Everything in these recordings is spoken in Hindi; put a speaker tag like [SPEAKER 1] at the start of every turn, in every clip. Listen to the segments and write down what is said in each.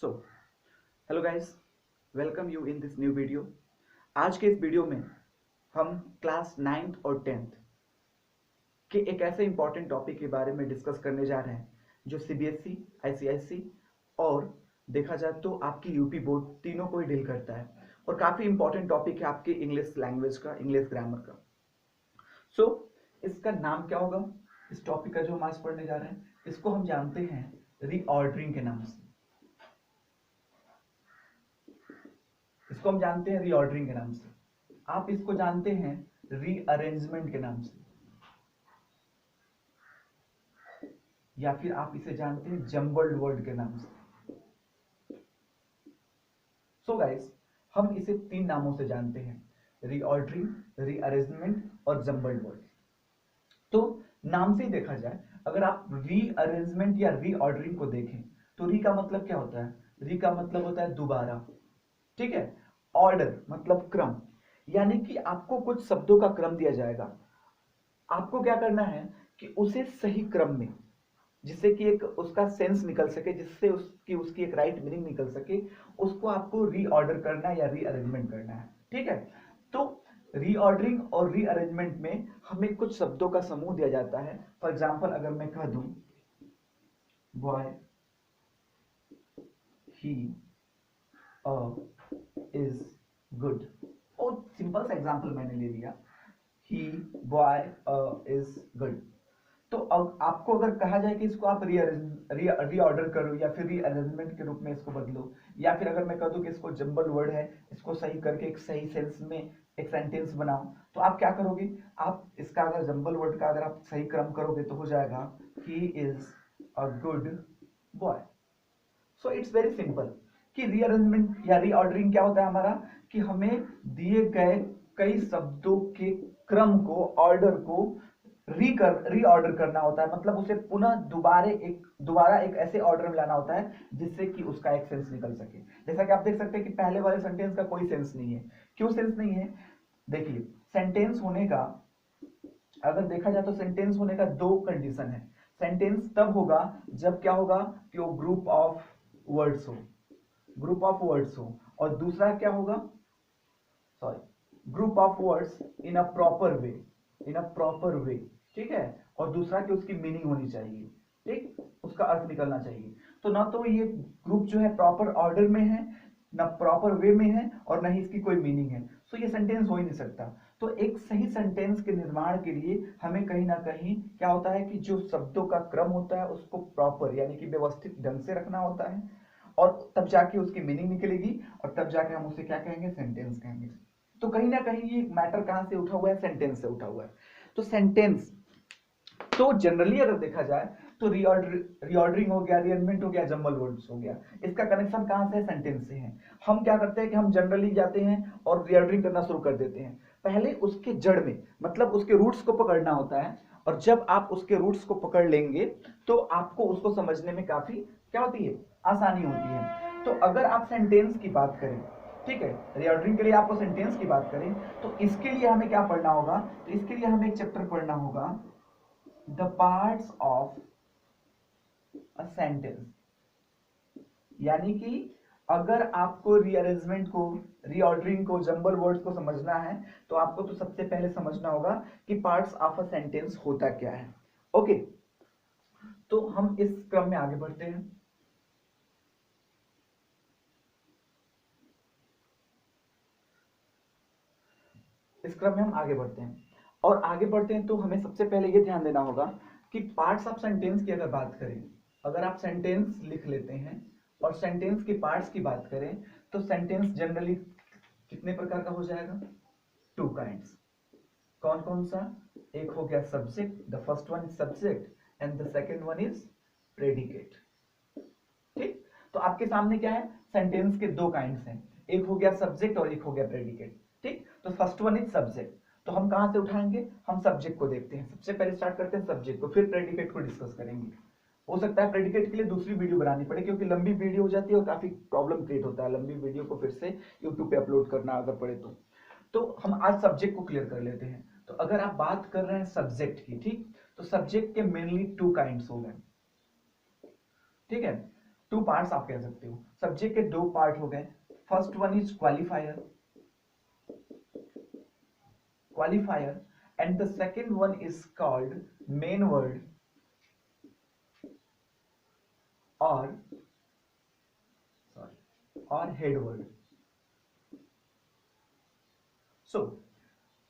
[SPEAKER 1] So hello guys, welcome you in this new video. आज के इस वीडियो में हम क्लास 9th और 10th के एक ऐसे इंपॉर्टेंट टॉपिक के बारे में डिस्कस करने जा रहे हैं जो सीबीएसई, आईसीएसई और देखा जाए तो आपकी यूपी बोर्ड तीनों को ही डील करता है और काफ़ी इंपॉर्टेंट टॉपिक है आपके इंग्लिश लैंग्वेज का, इंग्लिश ग्रामर का। सो इसका नाम क्या होगा? इस टॉपिक का जो हम आज पढ़ने जा रहे हैं इसको हम जानते हैं रीऑर्डरिंग के नाम से। इसको हम जानते हैं रीऑर्डरिंग के नाम से। आप इसको जानते हैं रीअरेंजमेंट के नाम से, या फिर आप इसे जानते हैं जम्बल्ड वर्ड के नाम से। सो गाइस, हम इसे तीन नामों से जानते हैं, रीऑर्डरिंग, रीअरेंजमेंट और जम्बल्ड वर्ड। तो नाम से ही देखा जाए, अगर आप रीअरेंजमेंट या रीऑर्डरिंग को देखें तो री का मतलब क्या होता है? री का मतलब होता है दोबारा, ठीक है। ऑर्डर मतलब क्रम, यानी कि आपको कुछ शब्दों का क्रम दिया जाएगा, आपको क्या करना है कि उसे सही क्रम में, जिससे कि एक उसका सेंस निकल सके, जिससे उसकी उसकी एक राइट मीनिंग निकल सके, उसको आपको रीऑर्डर करना है या रीअरेंजमेंट करना है, ठीक है। तो रीऑर्डरिंग और रीअरेंजमेंट में हमें कुछ शब्दों का समूह दिया जाता है। फॉर एग्जाम्पल, अगर मैं कह दूं बॉय, ही, इज गुड, और सिंपल सा एग्जाम्पल मैंने ले लिया, ही, बॉय, इज गुड। तो अब आपको अगर कहा जाए कि इसको आप रीऑर्डर करो या फिर रीअरेंजमेंट के रूप में इसको बदलो, या फिर अगर मैं कह दूं कि इसको जंबल वर्ड है, इसको सही करके एक सही सेंस में एक सेंटेंस बनाओ, तो आप क्या करोगे? आप इसका अगर जंबल वर्ड का अगर आप सही क्रम करोगे तो हो जाएगा he is a good boy. So it's very simple कि रीअरेंजमेंट या रीऑर्डरिंग क्या होता है हमारा, कि हमें दिए गए कई शब्दों के क्रम को, ऑर्डर को रीऑर्डर करना होता है, मतलब उसे पुनः दोबारा एक ऐसे ऑर्डर में लाना होता है जिससे कि उसका एक सेंस निकल सके। जैसा कि आप देख सकते हैं कि पहले वाले सेंटेंस का कोई सेंस नहीं है। क्यों सेंस नहीं है? देखिए, सेंटेंस होने का, अगर देखा जाए तो सेंटेंस होने का दो कंडीशन है। सेंटेंस तब होगा जब क्या होगा कि वो ग्रुप ऑफ वर्ड्स हो, ग्रुप ऑफ वर्ड्स हो, और दूसरा क्या होगा, sorry, group of words in a proper way, in a proper way, ठीक है। और दूसरा कि उसकी मीनिंग होनी चाहिए, ठीक, उसका अर्थ निकलना चाहिए। तो ना तो ये ग्रुप जो है प्रॉपर ऑर्डर में है, ना प्रॉपर वे में है, और ना ही इसकी कोई मीनिंग है, तो ये सेंटेंस हो ही नहीं सकता। तो एक सही सेंटेंस के निर्माण के लिए हमें कहीं ना कहीं क्या होता है कि जो शब्दों का क्रम होता है उसको प्रॉपर यानी कि व्यवस्थित ढंग से रखना होता है, और तब जाके उसकी मीनिंग निकलेगी, और तब जाके हम उसे क्या कहेंगे? सेंटेंस कहेंगे। तो कहीं ना कहीं ये मैटर कहां से उठा हुआ है? सेंटेंस से उठा हुआ है। तो सेंटेंस, तो जनरली अगर देखा जाए तो रीऑर्डरिंग हो गया, रीअरेंजमेंट हो गया, जंबल वर्ड्स हो गया, इसका कनेक्शन कहां से है? सेंटेंस से है। हम क्या करते हैं कि हम जनरली जाते हैं और रीऑर्डरिंग करना शुरू कर देते हैं। पहले उसके जड़ में, मतलब उसके रूट्स को पकड़ना होता है, और जब आप उसके रूट्स को पकड़ लेंगे तो आपको उसको समझने में काफी क्या होती है? आसानी होती है। तो अगर आप सेंटेंस की बात करें, ठीक है, रीऑर्डरिंग के लिए आपको सेंटेंस की बात करें, तो इसके लिए हमें क्या पढ़ना होगा? तो इसके लिए हमें एक चैप्टर पढ़ना होगा, the parts of a sentence. यानी कि अगर आपको रीअरेंजमेंट को, रीऑर्डरिंग को, जंबल वर्ड्स को समझना है तो आपको तो सबसे पहले समझना होगा कि पार्ट्स ऑफ अ सेंटेंस होता क्या है। ओके, तो हम इस क्रम में आगे बढ़ते हैं। इस क्रम में हम आगे बढ़ते हैं, और आगे बढ़ते हैं तो हमें सबसे पहले ये ध्यान देना होगा कि पार्ट्स ऑफ सेंटेंस की अगर बात करें, अगर आप सेंटेंस लिख लेते हैं और सेंटेंस के पार्ट्स की बात करें, तो सेंटेंस जनरली कितने प्रकार का हो जाएगा? Two kinds. कौन कौन सा? एक हो गया subject, the first one is subject and the second one is predicate, ठीक। तो आपके सामने क्या है? सेंटेंस के दो काइंड्स हैं, एक हो गया सब्जेक्ट और एक हो गया प्रेडिकेट, ठीक। तो फर्स्ट वन इज सब्जेक्ट, तो हम कहां से उठाएंगे? हम सब्जेक्ट को देखते हैं, सबसे पहले स्टार्ट करते हैं सब्जेक्ट को, फिर प्रेडिकेट को डिस्कस करेंगे। हो सकता है प्रेडिकेट के लिए दूसरी वीडियो बनानी पड़े, क्योंकि लंबी वीडियो हो जाती है और काफी प्रॉब्लम क्रिएट होता है लंबी वीडियो को फिर से यूट्यूब पे अपलोड करना अगर पड़े तो हम आज सब्जेक्ट को क्लियर कर लेते हैं। तो अगर आप बात कर रहे हैं सब्जेक्ट की, ठीक, तो सब्जेक्ट के मेनली टू काइंड्स हो गए, ठीक है। टू पार्ट्स आप कह सकते हो। सब्जेक्ट के दो पार्ट हो गए। First one is qualifier, qualifier, and the second one is called main word और हेड वर्ड। सो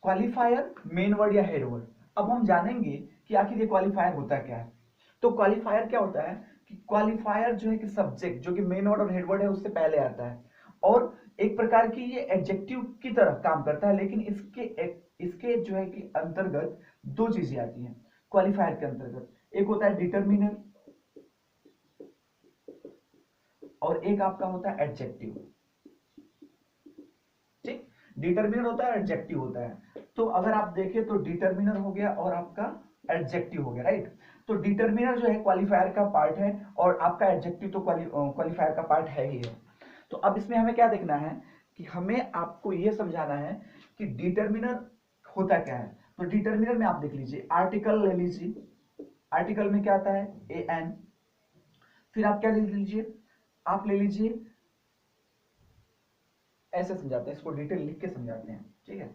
[SPEAKER 1] क्वालिफायर, मेन वर्ड या हेड वर्ड। अब हम जानेंगे कि आखिर ये क्वालिफायर होता क्या है। तो क्वालिफायर क्या होता है कि क्वालिफायर जो है कि सब्जेक्ट जो कि मेन वर्ड और हेड वर्ड है उससे पहले आता है, और एक प्रकार की ये एडजेक्टिव की तरह काम करता है, लेकिन इसके जो है कि अंतर्गत दो चीजें आती हैं क्वालिफायर के अंतर्गत। एक होता है डिटरमिनर और एक आपका होता है एडजेक्टिव। ठीक, डिटरमिनर होता है, एडजेक्टिव होता है। तो अगर आप देखें तो डिटरमिनर हो गया और आपका एडजेक्टिव हो गया, राइट। तो डिटरमिनर जो है क्वालिफायर का पार्ट है और आपका एडजेक्टिव तो क्वालिफायर का पार्ट है ही है। तो अब इसमें हमें क्या देखना है कि हमें आपको यह समझाना है कि डिटरमिनर होता क्या है। तो डिटरमिनर में आप देख लीजिए, आर्टिकल ले लीजिए, आर्टिकल में क्या आता है ए एन, फिर आप क्या ले लीजिए, आप ले लीजिए, ऐसे समझाते हैं इसको, डिटेल लिख के समझाते हैं, ठीक है।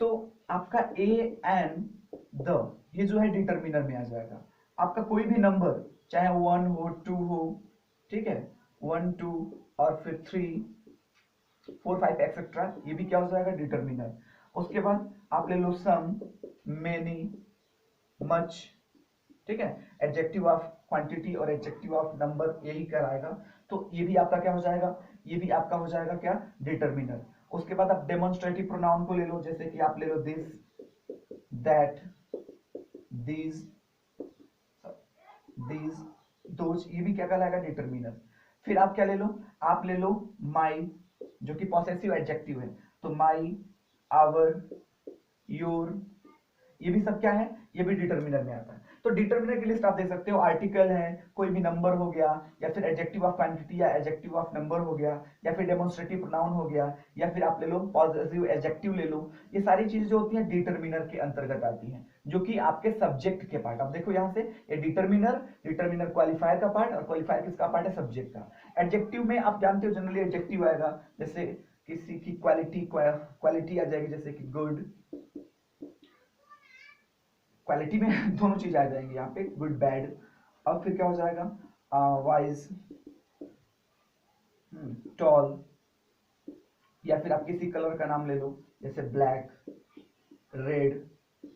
[SPEAKER 1] तो आपका ए एन द, ये जो है डिटरमिनर में आ जाएगा। आपका कोई भी नंबर चाहे 1 हो 2 हो, ठीक है, 1 2 और फिर 3 4 5 एक्सेट्रा, ये भी क्या हो जाएगा डिटरमिनर। उसके बाद आप ले लो सम, मेनी, मच, ठीक है, एडजेक्टिव ऑफ क्वांटिटी और एडजेक्टिव ऑफ नंबर यही कराएगा। तो ये भी आपका क्या हो जाएगा, ये भी आपका हो जाएगा क्या डिटरमिनर। उसके बाद आप डेमोन्स्ट्रेटिव प्रोनाउन को ले लो, जैसे कि आप ले लो दिस, दैट, these, those, ये भी क्या कहलाएगा डिटरमिनर। फिर आप क्या ले लो, आप ले लो माई, जो कि पॉसेसिव एडजेक्टिव है। तो माई, आवर, योर, ये भी सब क्या है, ये भी डिटरमिनर में आता है। तो डिटरमिनर की लिस्ट आप देख सकते हो, आर्टिकल है, कोई भी नंबर हो गया, या फिर एडजेक्टिव ऑफ क्वांटिटी या एडजेक्टिव ऑफ नंबर हो गया, या फिर डेमोन्स्ट्रेटिव प्रोनाउन हो गया, या फिर आप ले लो पॉजिटिव एडजेक्टिव ले लो। ये सारी चीजें जो होती हैं डिटरमिनर के अंतर्गत आती हैं, जो कि आपके सब्जेक्ट के पार्ट। अब देखो यहाँ से ये डिटरमिनर क्वालिफायर का पार्ट, और क्वालिफायर किसका पार्ट है, सब्जेक्ट का। एडजेक्टिव में आप जानते हो जनरली एडजेक्टिव आएगा, जैसे किसी की क्वालिटी आ जाएगी, जैसे कि गुड, क्वालिटी में दोनों चीज आ जाएंगी यहाँ पे, गुड बैड। अब फिर क्या हो जाएगा, वाइज, टॉल, या फिर आप किसी कलर का नाम ले लो, जैसे ब्लैक, रेड,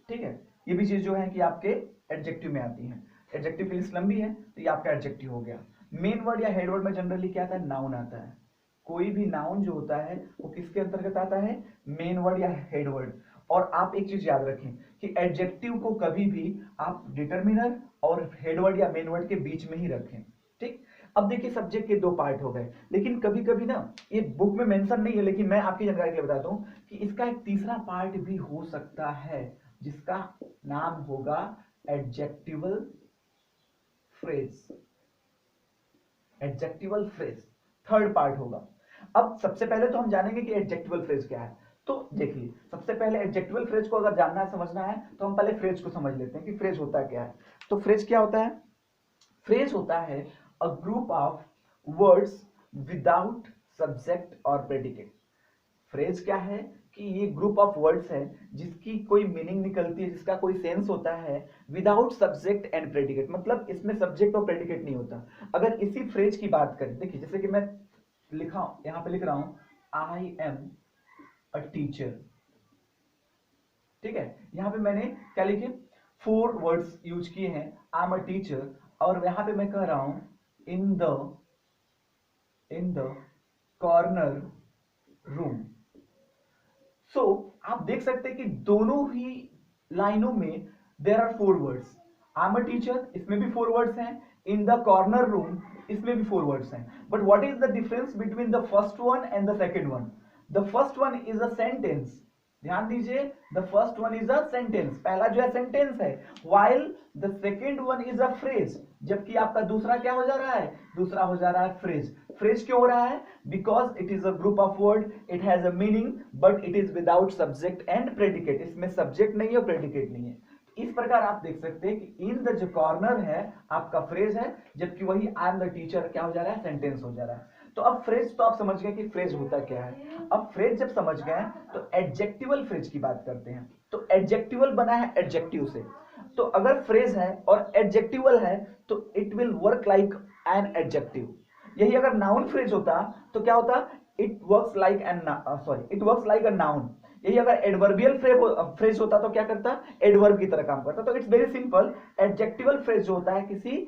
[SPEAKER 1] ठीक है। ये भी चीज जो है कि आपके एडजेक्टिव में आती है। एडजेक्टिव की लिस्ट लंबी है, तो ये आपका एडजेक्टिव हो गया। मेन वर्ड या हेड वर्ड में जनरली क्या आता है, नाउन आता है। कोई भी नाउन जो होता है वो किसके अंतर्गत आता है, मेन वर्ड या हेड वर्ड। और आप एक चीज याद रखें कि एडजेक्टिव को कभी भी आप डिटरमिनर और हेड वर्ड या मेन वर्ड के बीच में ही रखें, ठीक। अब देखिए सब्जेक्ट के दो पार्ट हो गए, लेकिन कभी कभी ना ये बुक में मेंशन नहीं है, लेकिन मैं आपकी जानकारी के लिए बताता हूं कि इसका एक तीसरा पार्ट भी हो सकता है, जिसका नाम होगा adjectival phrase. Adjectival phrase third part होगा। अब सबसे पहले तो हम जानेंगे कि एडजेक्टिवल फ्रेज क्या है। तो देखिए सबसे पहले एडजेक्टिवल फ्रेज को अगर जानना है, समझना है, तो हम पहले फ्रेज को समझ लेते हैं कि फ्रेज होता क्या है। तो फ्रेज क्या होता है, फ्रेज होता है a group of words without subject और प्रेडिकेट। फ्रेज क्या है कि ये ग्रुप ऑफ वर्ड्स है जिसकी कोई मीनिंग निकलती है, जिसका कोई सेंस होता है, विदाउट सब्जेक्ट एंड प्रेडिकेट, मतलब इसमें सब्जेक्ट और प्रेडिकेट नहीं होता। अगर इसी फ्रेज की बात करें, देखिए जैसे कि मैं लिखा यहां पे लिख रहा हूं, आई एम अ टीचर, ठीक है। यहां पे मैंने क्या लिखे, 4 वर्ड्स यूज किए हैं, आई एम अ टीचर, और यहां पे मैं कह रहा हूं in the corner room. So आप देख सकते हैं कि दोनों ही लाइनों में there are 4 words. I am a teacher, इसमें भी 4 वर्ड्स हैं, इन द कॉर्नर रूम, इसमें भी 4 वर्ड्स हैं। But what is the difference between the first one and the second one? The first one is a sentence, ध्यान दीजिए, the first one is a sentence, पहला जो है सेंटेंस है, while the second one is a phrase, जबकि आपका दूसरा क्या हो जा रहा है, दूसरा हो जा रहा है फ्रेज। फ्रेज क्यों हो रहा है, because it is a group of word, it has a meaning, but it is without subject and predicate, इसमें सब्जेक्ट नहीं है और प्रेडिकेट नहीं है। इस प्रकार आप देख सकते हैं कि इन द जो कॉर्नर है आपका फ्रेज है, जबकि वही आई एम द टीचर क्या हो जा रहा है, सेंटेंस हो जा रहा है। तो अब फ्रेज तो आप समझ गए कि फ्रेज होता क्या है। अब फ्रेज जब समझ गए तो एडजेक्टिवल फ्रेज की बात करते हैं। तो एडजेक्टिवल बना है एडजेक्टिव से, तो अगर फ्रेज है और एडजेक्टिवल है तो it will work like an adjective. यही अगर नाउन फ्रेज होता तो क्या होता, it works like an it works like a noun. यही अगर एडवर्बियल फ्रेज होता तो क्या करता, एडवर्ब की तरह काम करता। तो it's very simple, adjectival phrase जो होता है किसी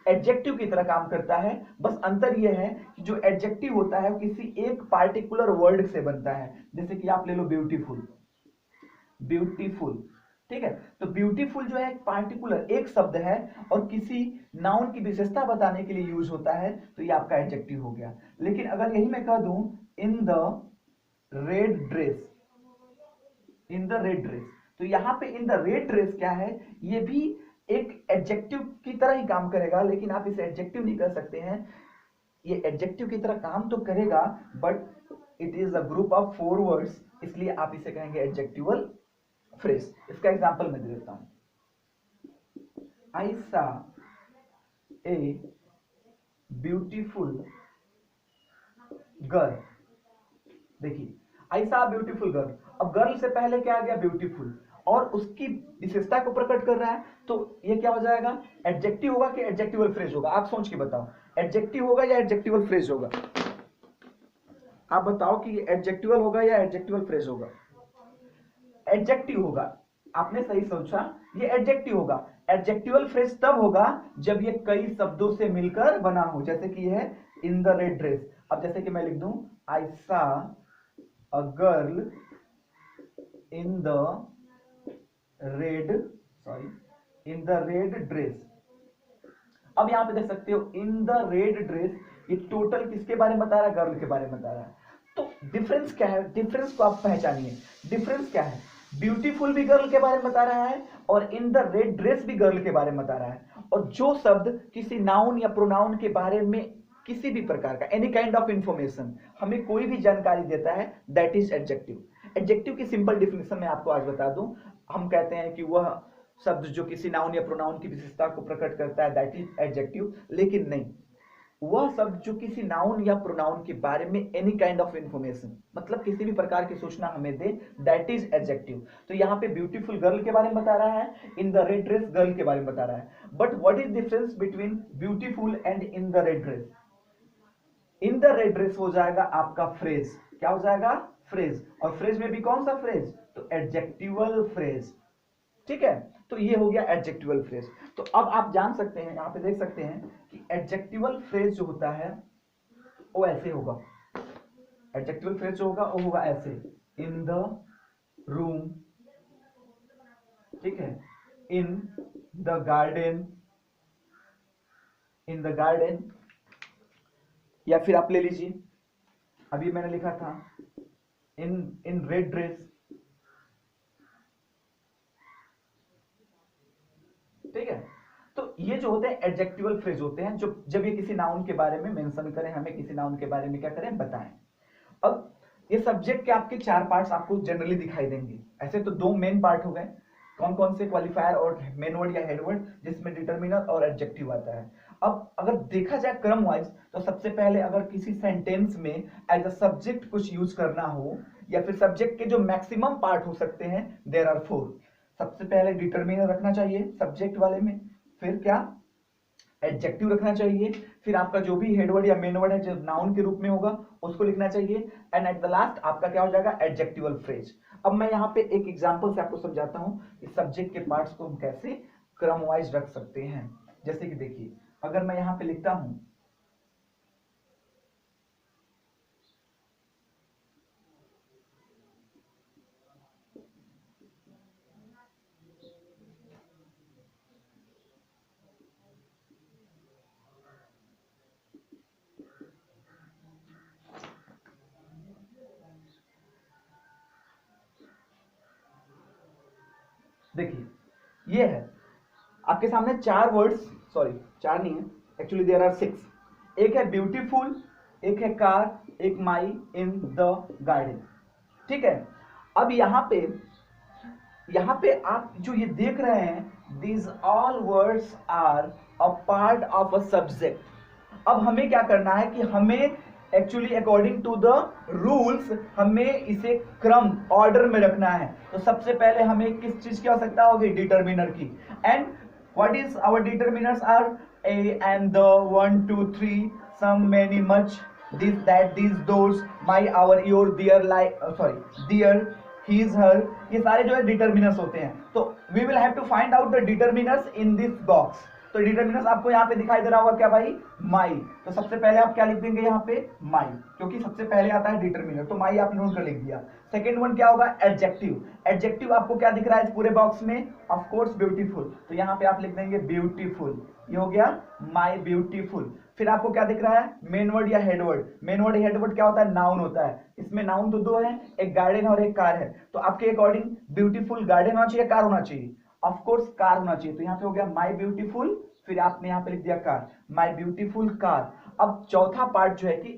[SPEAKER 1] एडजेक्टिव की तरह काम करता है। बस अंतर यह है कि जो एडजेक्टिव होता है वो किसी एक पार्टिकुलर वर्ड से बनता है। जैसे कि आप ले लो ब्यूटीफुल, ब्यूटीफुल, ठीक है। तो ब्यूटीफुल जो है एक पार्टिकुलर एक शब्द है और किसी नाउन की विशेषता बताने के लिए यूज होता है, तो ये आपका एडजेक्टिव हो गया। लेकिन अगर यही मैं कह दूं in the red dress, in the red dress, तो यहां पे इन द रेड ड्रेस क्या है, ये भी एक एडजेक्टिव की तरह ही काम करेगा, लेकिन आप इसे एडजेक्टिव नहीं कर सकते हैं। ये एडजेक्टिव की तरह काम तो करेगा but it is a group of 4 words, इसलिए आप इसे कहेंगे एडजेक्टिवल फ्रेज। इसका एग्जांपल मैं दे देता हूं, आई सा ए ब्यूटीफुल गर्ल। देखिए आई सा ब्यूटीफुल गर्ल, अब गर्ल से पहले क्या आ गया, ब्यूटीफुल, और उसकी विशेषता को प्रकट कर रहा है, तो ये क्या हो जाएगा, एडजेक्टिव होगा कि एडजेक्टिवल फ्रेज होगा? आप सोच के बताओ, एडजेक्टिव होगा या एडजेक्टिवल फ्रेज होगा? आप बताओ कि एडजेक्टिवल होगा या एडजेक्टिवल फ्रेज होगा? एडजेक्टिव होगा। आपने सही सोचा, ये एडजेक्टिव होगा। एडजेक्टिवल फ्रेज तब होगा जब ये कई शब्दों से मिलकर बना हो, जैसे कि ये है इन द रेड ड्रेस। अब जैसे कि मैं लिख दूं आई सा a girl in the red, in the red dress. अब यहां पे देख सकते हो इन द रेड ड्रेस, ये टोटल किसके बारे में बता रहा है, गर्ल के बारे में बता रहा है। तो डिफरेंस क्या है, डिफरेंस को आप पहचानिए। डिफरेंस क्या है, ब्यूटीफुल भी गर्ल के बारे में बता रहा है और इन द रेड ड्रेस भी गर्ल के बारे में बता रहा है। और जो शब्द किसी नाउन या प्रोनाउन के बारे में किसी भी प्रकार का एनी काइंड ऑफ इंफॉर्मेशन हमें कोई भी जानकारी देता है, दैट इज एडजेक्टिव। एडजेक्टिव की सिंपल डिफिनेशन मैं आपको आज बता दूं। हम कहते हैं कि वह शब्द जो किसी नाउन या प्रोनाउन की विशेषता को प्रकट करता है, दैट इज एडजेक्टिव। लेकिन नहीं, वह शब्द जो किसी नाउन या प्रोनाउन के बारे में एनी काइंड ऑफ इंफॉर्मेशन, मतलब किसी भी प्रकार की सूचना हमें दे, दैट इज एडजेक्टिव। तो यहाँ पे ब्यूटीफुल गर्ल के बारे में बता रहा है, in the red dress girl के बारे में बता रहा है। But what is difference between beautiful and in the red dress? In the red dress हो जाएगा आपका फ्रेज। क्या हो जाएगा, फ्रेज। और फ्रेज में भी कौन सा फ्रेज, तो एडजेक्टिवल फ्रेज, ठीक है। तो ये हो गया एडजेक्टिवल फ्रेज। तो अब आप जान सकते हैं, यहां पे देख सकते हैं कि एडजेक्टिवल फ्रेज जो होता है वो ऐसे होगा। एडजेक्टिवल फ्रेज जो होगा वो होगा ऐसे, इन द रूम, ठीक है, in the garden, in the garden. या फिर आप ले लीजिए, अभी मैंने लिखा था इन इन रेड ड्रेस, ठीक है। तो ये जो होते हैं एडजेक्टिवल फ्रेज होते हैं, जो जब ये किसी नाउन के बारे में मेंशन करें, हमें किसी नाउन के बारे में क्या करें, बताएं। अब ये सब्जेक्ट के आपके 4 पार्ट्स आपको जनरली दिखाई देंगे। ऐसे तो 2 मेन पार्ट हो गए, कौन कौन से, क्वालिफायर और मेन वर्ड या हेड वर्ड, जिसमें डिटर्मिनर और एडजेक्टिव आता है। अब अगर देखा जाए क्रम वाइज, तो सबसे पहले अगर किसी सेंटेंस में एज अ सब्जेक्ट कुछ यूज करना हो, या फिर सब्जेक्ट के जो मैक्सिमम पार्ट हो सकते हैं, देयर आर 4। सबसे पहले डिटर्मिनर रखना चाहिए सब्जेक्ट वाले में, फिर क्या, एडजेक्टिव रखना चाहिए, फिर आपका जो भी हेडवर्ड या मेन वर्ड है जो नाउन के रूप में होगा उसको लिखना चाहिए, एंड एट द लास्ट आपका क्या हो जाएगा, एडजेक्टिवल फ्रेज। अब मैं यहाँ पे एक एग्जांपल से आपको समझाता हूँ इस सब्जेक्ट के पार्ट्स को हम कैसे क्रम वाइज रख सकते हैं। जैसे कि देखिए, अगर मैं यहाँ पे लिखता हूं देखिए ये है आपके सामने 4 वर्ड्स, सॉरी 4 नहीं है, एक्चुअली देयर आर 6। एक है ब्यूटीफुल, एक है कार, एक माई इन द गार्डन, ठीक है। अब यहाँ पे यहाँ पे आप जो ये देख रहे हैं, these all words are a part of a subject। अब हमें क्या करना है कि हमें actually according to the rules हमें इसे क्रम ऑर्डर में रखना है। तो सबसे पहले हमें किस चीज की आवश्यकता होगी? डिटर्मिनर की। And what is our determiners are a and the, one two three, some many much, this that these those, my our your their, like sorry, their, his her, ये सारे जो है डिटर्मिनर्स होते हैं। तो we will have to find out the determiners in this box. तो डिटर्मिनर्स आपको यहाँ पे दिखाई दे रहा होगा क्या भाई? माई। तो सबसे पहले आप क्या लिख देंगे यहाँ पे? माई, क्योंकि सबसे पहले आता है डिटर्मिनर, तो माई आप नोट कर लिख दिया। सेकेंड वन क्या होगा? एडजेक्टिव। एडजेक्टिव आपको क्या दिख रहा है इस पूरे बॉक्स में? ऑफ कोर्स ब्यूटीफुल, तो यहाँ पे आप लिख देंगे ब्यूटीफुल। ये हो गया माई ब्यूटीफुल। फिर आपको क्या दिख रहा है? मेन वर्ड या head word. Main word head word क्या होता है? नाउन होता है। इसमें नाउन तो दो है, एक गार्डन और एक कार है। तो आपके अकॉर्डिंग ब्यूटीफुल गार्डन होना चाहिए, कार होना चाहिए? ऑफ कोर्स कार होना चाहिए। तो यहाँ पे हो गया माई ब्यूटीफुल, फिर आपने यहाँ पे लिख दिया कार, माई ब्यूटीफुल कार। अब चौथा पार्ट जो है कि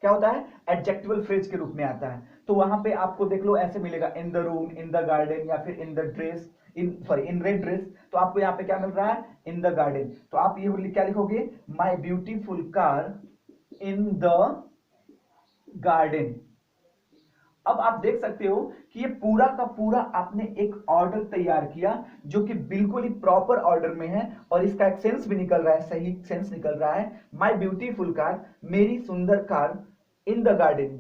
[SPEAKER 1] क्या होता है? एडजेक्टिवल फ्रेज के रूप में आता है। तो वहां पे आपको देख लो ऐसे मिलेगा, in the room, in the garden, या फिर in the dress, in red dress. तो आपको यहाँ पे क्या मिल रहा है? In the garden. तो आप ये क्या लिखोगे? My beautiful car in the garden. अब आप देख सकते हो कि ये पूरा का पूरा आपने एक ऑर्डर तैयार किया जो कि बिल्कुल ही प्रॉपर ऑर्डर में है, और इसका एक सेंस भी निकल रहा है, सही सेंस निकल रहा है। माई ब्यूटीफुल कार, मेरी सुंदर कार, इन द गार्डन,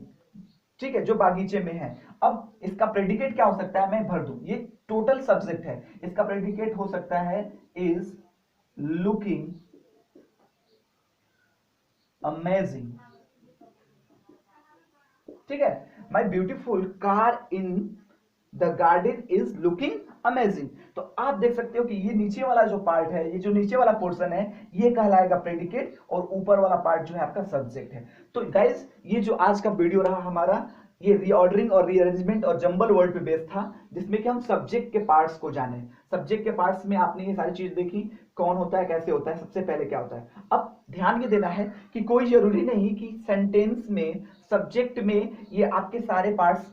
[SPEAKER 1] ठीक है, जो बागीचे में है। अब इसका प्रेडिकेट क्या हो सकता है? मैं भर दूं, ये टोटल सब्जेक्ट है। इसका प्रेडिकेट हो सकता है इज लुकिंग अमेजिंग, ठीक है। My beautiful car in the garden is looking amazing. तो आप देख सकते हो कि ये नीचे वाला जो पार्ट है, ये जो नीचे वाला पोर्शन है, ये कहलाएगा प्रेडिकेट, और ऊपर वाला पार्ट जो है आपका सब्जेक्ट है। तो गाइज ये जो आज का वीडियो रहा हमारा, ये रीऑर्डरिंग और रीअरेंजमेंट और जंबल वर्ड पे बेस्ड था, जिसमें कि हम सब्जेक्ट के पार्ट्स को जाने। सब्जेक्ट के पार्ट्स में आपने ये सारी चीज देखी, कौन होता है, कैसे होता है, सबसे पहले क्या होता है। अब ध्यान ये देना है कि कोई जरूरी नहीं कि सेंटेंस में, सब्जेक्ट में ये आपके सारे पार्ट्स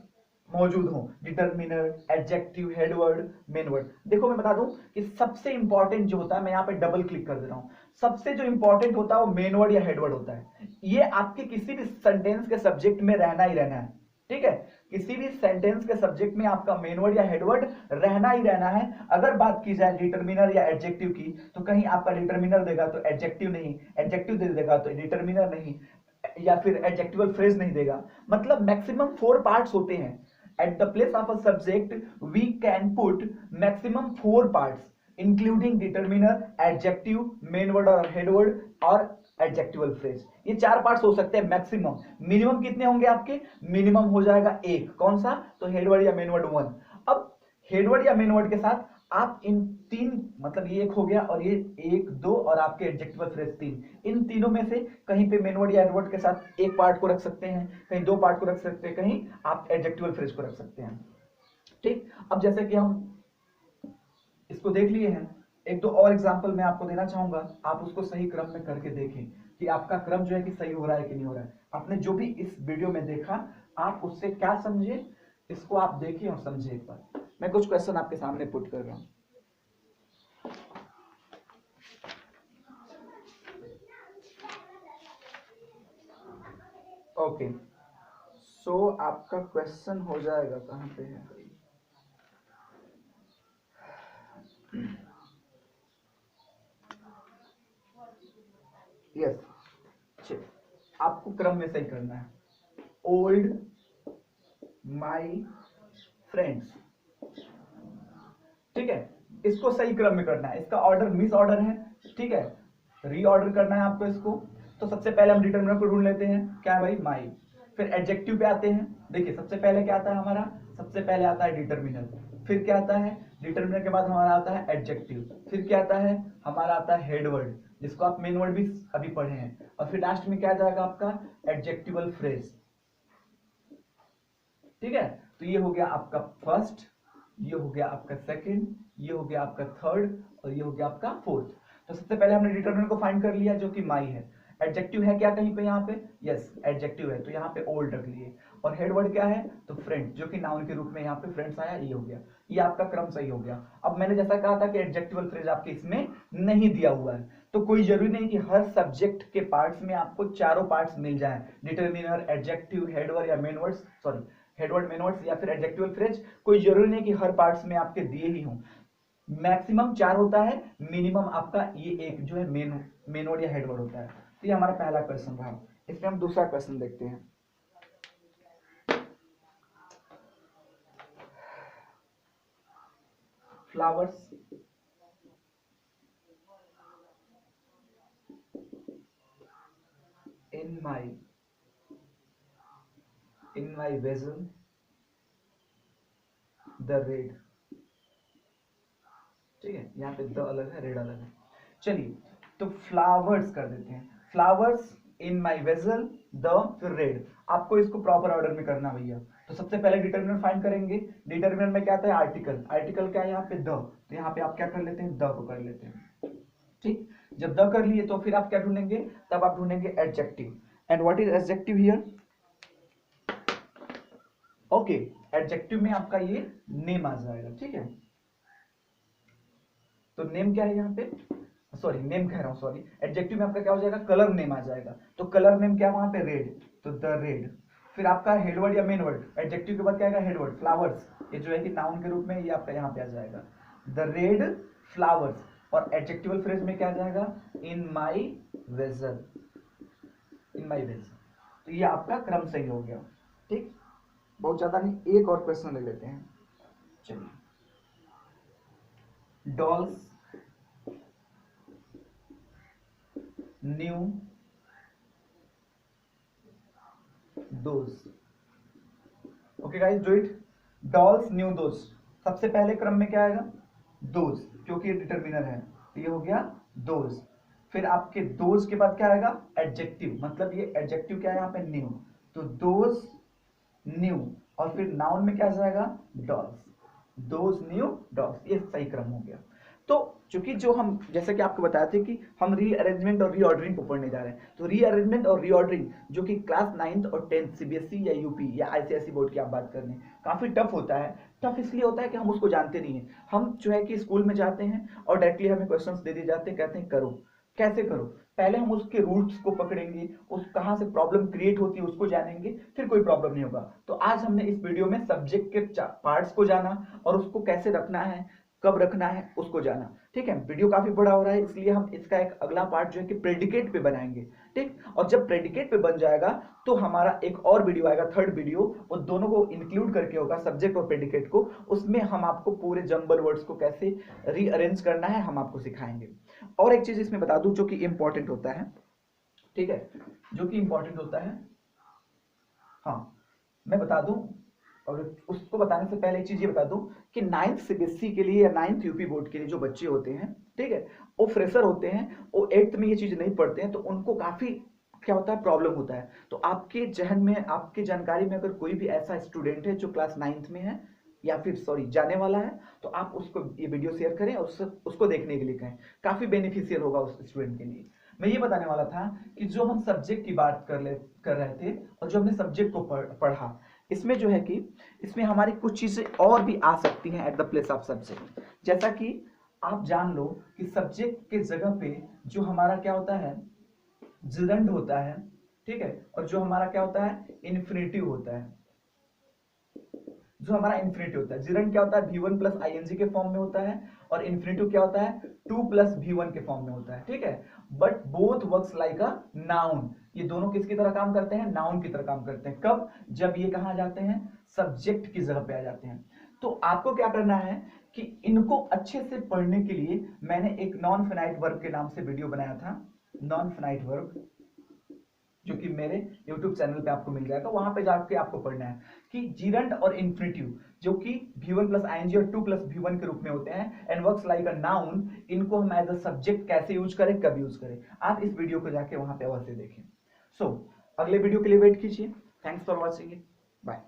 [SPEAKER 1] मौजूद हो, determiner, adjective, head word, main word. देखो मैं बता दूं कि सबसे इंपॉर्टेंट जो होता है, मैं यहाँ पे डबल क्लिक कर दे रहा हूं, सबसे जो इंपॉर्टेंट होता है वो मेन वर्ड या हेड वर्ड होता है। ये आपके किसी भी सेंटेंस के सब्जेक्ट में रहना ही रहना है, ठीक है। किसी भी सेंटेंस के सब्जेक्ट में आपका मेन वर्ड या हेड वर्ड रहना ही रहना है। अगर बात की जाए डिटर्मिनर या एडजेक्टिव की, तो कहीं आपका डिटर्मिनर देगा तो एडजेक्टिव नहीं, एडजेक्टिव दे देगा तो डिटर्मिनर नहीं, या फिर एडजेक्टिवल फ्रेज नहीं देगा। मतलब मैक्सिमम 4 पार्ट्स होते हैं। At the place of a subject, we can put maximum 4 parts, including determiner, adjective, main word और head word और adjectival phrase। ये 4 पार्ट्स हो सकते हैं मैक्सिमम। मिनिमम कितने होंगे आपके? मिनिमम हो जाएगा एक, कौन सा? तो हेड वर्ड या मेन वर्ड 1। अब हेड वर्ड या मेन वर्ड के साथ आप इन 3, मतलब ये एक हो गया, और ये 1 2 और आपके एडजेक्टिवल फ्रेज 3, इन तीनों में से कहीं पे मेन वर्ड या एडवर्ड के साथ एक पार्ट को रख सकते हैं, कहीं 2 पार्ट को रख सकते हैं, कहीं आप एडजेक्टिवल फ्रेज को रख सकते हैं, ठीक। अब जैसे कि हम इसको देख लिए हैं, 1-2 और एग्जाम्पल मैं आपको देना चाहूंगा, आप उसको सही क्रम में करके देखें कि आपका क्रम जो है कि सही हो रहा है कि नहीं हो रहा है। आपने जो भी इस वीडियो में देखा, आप उससे क्या समझे, इसको आप देखिए और समझे। एक बार मैं कुछ क्वेश्चन आपके सामने पुट कर रहा हूं। ओके, सो आपका क्वेश्चन हो जाएगा, कहां पे है? यस, आपको क्रम में सही करना है। ओल्ड माई फ्रेंड्स, ठीक है, इसको सही क्रम में करना है। इसका ऑर्डर मिस ऑर्डर है, ठीक है, रीऑर्डर करना है आपको इसको। तो सबसे पहले हम डिटर्मिनर को ढूंढ लेते हैं, क्या है भाई? माई। फिर एडजेक्टिव पे आते हैं। देखिए सबसे पहले क्या आता है हमारा? सबसे पहले आता है डिटर्मिनर। फिर क्या आता है? डिटर्मिनर के बाद हमारा आता है एडजेक्टिव। फिर क्या आता है? हमारा आता है हेड वर्ड, जिसको आप मेन वर्ड भी अभी पढ़े हैं। और फिर लास्ट में क्या जाएगा आपका? एडजेक्टिवल फ्रेज, ठीक है। तो ये हो गया आपका फर्स्ट, ये हो गया आपका सेकंड, ये हो गया आपका थर्ड, और ये हो गया आपका फोर्थ। तो सबसे पहले हमने डिटर्मिनर को फाइंड कर लिया जो कि माई है। एडजेक्टिव है क्या कहीं पे? यहाँ पे यस एडजेक्टिव है, तो यहाँ पे ओल्ड रख लिए। और हेड वर्ड क्या है तो फ्रेंड, जो कि नाउन के रूप में यहाँ पे फ्रेंड्स आया, ये हो गया। ये आपका क्रम सही हो गया। अब मैंने जैसा कहा था कि एडजेक्टिवल फ्रेज आपके इसमें नहीं दिया हुआ है, तो कोई जरूरी नहीं कि हर सब्जेक्ट के पार्ट्स में आपको चारों पार्ट्स मिल जाए, डिटर्मिनर, एडजेक्टिव, हेडवर्ड या main words, sorry headword, main words या फिर एडजेक्टिवल फ्रेज। कोई जरूरी नहीं कि हर पार्ट्स में आपके दिए ही हों। मैक्सिमम 4 होता है, मिनिमम आपका ये एक जो है मेन वर्ड या हेडवर्ड होता है। तो ये हमारा पहला क्वेश्चन रहा। इसमें हम दूसरा क्वेश्चन देखते हैं। Flowers in my vessel the red, ठीक है, यहाँ पे द अलग है, रेड अलग है। चलिए तो फ्लावर्स कर देते हैं, flowers in my vessel the फिर रेड। आपको इसको प्रॉपर ऑर्डर में करना भैया। तो सबसे पहले डिटर्मिनर फाइंड करेंगे। डिटर्मिनर में क्या आता है आर्टिकल, आर्टिकल क्या है यहाँ पे द, तो यहाँ पे आप क्या कर लेते हैं द को कर लेते हैं, ठीक। जब द कर लिए तो फिर आप क्या ढूंढेंगे, तब आप ढूंढेंगे adjective. And what is adjective here, okay, adjective में आपका ये नेम आ जाएगा, ठीक है। तो नेम क्या है यहाँ पे, सॉरी नेम कह रहा हूँ, सॉरी, एडजेक्टिव में आपका क्या हो जाएगा कलर नेम आ जाएगा। तो कलर नेम क्या वहां पे रेड, तो द रेड। फिर आपका हेडवर्ड या मेन वर्ड, एडजेक्टिव के बाद क्या आएगा हेडवर्ड, फ्लावर्स, ये जो है कि नाउन के रूप में ये आपका यहाँ पे आ जाएगा द रेड फ्लावर्स। और एडजेक्टिवल फ्रेज में क्या आ जाएगा इन माई वेजल, इन माई वेजल। तो ये आपका क्रम सही हो गया, ठीक। बहुत ज्यादा नहीं, एक और क्वेश्चन ले लेते हैं। चलिए, dolls new those, okay guys do it. Dolls new those, सबसे पहले क्रम में क्या आएगा दोज, क्योंकि ये डिटर्मिनर है, तो ये हो गया दोज। फिर आपके दोज के बाद क्या आएगा एडजेक्टिव, मतलब ये एडजेक्टिव क्या है यहाँ पे न्यू, तो दोज न्यू। और फिर नाउन में क्या आ जाएगा डॉल्स, दोज न्यू डॉल्स, ये सही क्रम हो गया। तो चूंकि जो हम जैसे कि आपको बताया थे कि हम रीअरेंजमेंट और रीऑर्डरिंग को पढ़ने जा रहे हैं, तो रीअरेंजमेंट और रीऑर्डरिंग जो कि क्लास 9th और 10th सीबीएसई या यूपी या आईसीएसई बोर्ड की आप बात कर रहे हैं, काफी टफ होता है। टफ इसलिए होता है कि हम उसको जानते नहीं है। हम जो है कि स्कूल में जाते हैं और डायरेक्टली हमें क्वेश्चंस दे दिए जाते हैं, कहते हैं करो, कैसे करो, पहले हम उसके रूट्स को पकड़ेंगे, उस कहां से प्रॉब्लम क्रिएट होती है उसको जानेंगे, फिर कोई प्रॉब्लम नहीं होगा। तो आज हमने इस वीडियो में सब्जेक्ट के पार्ट्स को जाना और उसको कैसे रखना है, कब रखना है उसको जाना, ठीक है। वीडियो काफी बड़ा हो रहा है, इसलिए हम इसका एक अगला पार्ट जो है कि प्रेडिकेट पे बनाएंगे, ठीक। और जब प्रेडिकेट पे बन जाएगा तो हमारा एक और वीडियो आएगा, थर्ड वीडियो, वो दोनों को इंक्लूड करके होगा, सब्जेक्ट और प्रेडिकेट को। उसमें हम आपको पूरे जंबल वर्ड्स को कैसे रीअरेंज करना है हम आपको सिखाएंगे। और एक चीज इसमें बता दूं जो कि इंपॉर्टेंट होता है, ठीक है, जो कि इंपॉर्टेंट होता है, हाँ मैं बता दूं, और उसको बताने से पहले एक चीज ये बता दूं कि 9th सीबीएसई के लिए या 9th यूपी बोर्ड के लिए जो बच्चे होते हैं, ठीक है, वो फ्रेशर होते हैं, वो 8th में ये चीज नहीं पढ़ते हैं, तो उनको काफी क्या होता है प्रॉब्लम होता है। तो आपके जहन में, आपकी जानकारी में अगर कोई भी ऐसा स्टूडेंट है जो क्लास 9th में है या फिर सॉरी जाने वाला है, तो आप उसको ये वीडियो शेयर करें और उसको देखने के लिए कहें, काफी बेनिफिशियल होगा उस स्टूडेंट के लिए। मैं ये बताने वाला था कि जो हम सब्जेक्ट की बात कर रहे थे और जो हमने सब्जेक्ट को पढ़ा, इसमें जो है कि इसमें हमारी कुछ चीजें और भी आ सकती हैं at the place of subject. जैसा कि आप जान लो कि सब्जेक्ट के जगह पे जो हमारा क्या होता है जिरंड होता है, ठीक है, और जो हमारा क्या होता है इन्फिनेटिव होता है। जो हमारा इन्फिनेटिव होता है, जिरंड क्या होता है v1 प्लस ing के फॉर्म में होता है, और इन्फिनेटिव क्या होता है 2 प्लस v1 के फॉर्म में होता है, ठीक है। But both works like a noun, ये दोनों किसकी तरह काम करते हैं नाउन की तरह काम करते हैं। कब, जब ये कहां जाते हैं सब्जेक्ट की जगह पे आ जाते हैं। तो आपको क्या करना है कि इनको अच्छे से पढ़ने के लिए मैंने एक नॉन फिनाइट वर्ब के नाम से वीडियो बनाया था, नॉन फिनाइट वर्ब, जो कि मेरे YouTube चैनल पे आपको मिल जाएगा, वहां पे जाके आपको पढ़ना है कि जिरंड और इन्फिनेटिव जो कि v1 प्लस ing और 2 प्लस v1 के रूप में होते हैं and works like a noun, इनको हम एज अ सब्जेक्ट कैसे यूज करें, कब यूज करें, आप इस वीडियो को जाके वहां पे अवश्य देखें। सो अगले वीडियो के लिए वेट कीजिए। Thanks for watching, bye.